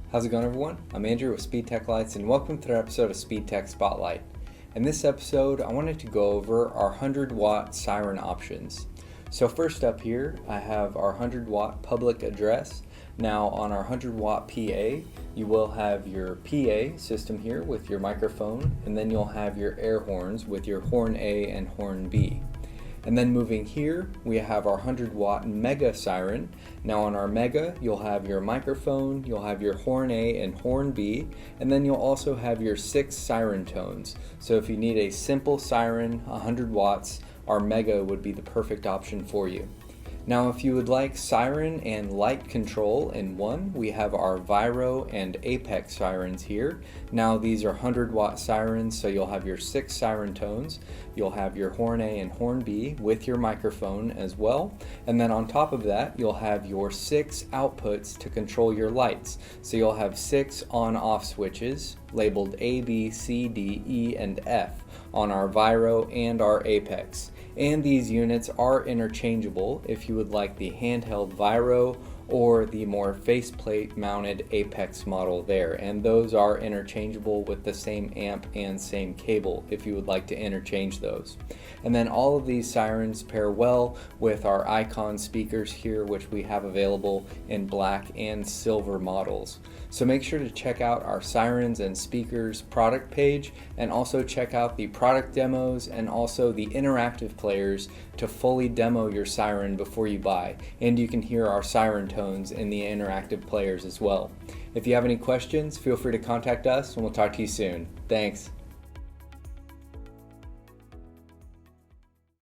How's it going, everyone? I'm Andrew with SpeedTech Lights, and welcome to another episode of SpeedTech SpotLight. In this episode, I wanted to go over our 100-watt Siren options. So first up here, I have our 100-watt public address. Now on our 100-watt PA, you will have your PA system here with your microphone, and then you'll have your air horns with your horn A and horn B. And then moving here, we have our 100-watt Mega Siren. Now on our Mega, you'll have your microphone, you'll have your horn A and horn B, and then you'll also have your 6 siren tones. So if you need a simple siren, 100 watts, our Mega would be the perfect option for you. Now if you would like siren and light control in one, we have our Vireo and Apex sirens here. Now these are 100-watt sirens, so you'll have your 6 siren tones, you'll have your horn A and horn B with your microphone as well, and then on top of that you'll have your 6 outputs to control your lights. So you'll have 6 on-off switches labeled A, B, C, D, E, and F on our Vireo and our Apex. And these units are interchangeable if you would like the handheld Vireo or the more faceplate mounted Apex model there, and those are interchangeable with the same amp and same cable if you would like to interchange those. And then all of these sirens pair well with our Icon speakers here, which we have available in black and silver models. So make sure to check out our sirens and speakers product page, and also check out the product demos and also the interactive players to fully demo your siren before you buy. And you can hear our siren tones in the interactive players as well. If you have any questions, feel free to contact us and we'll talk to you soon. Thanks.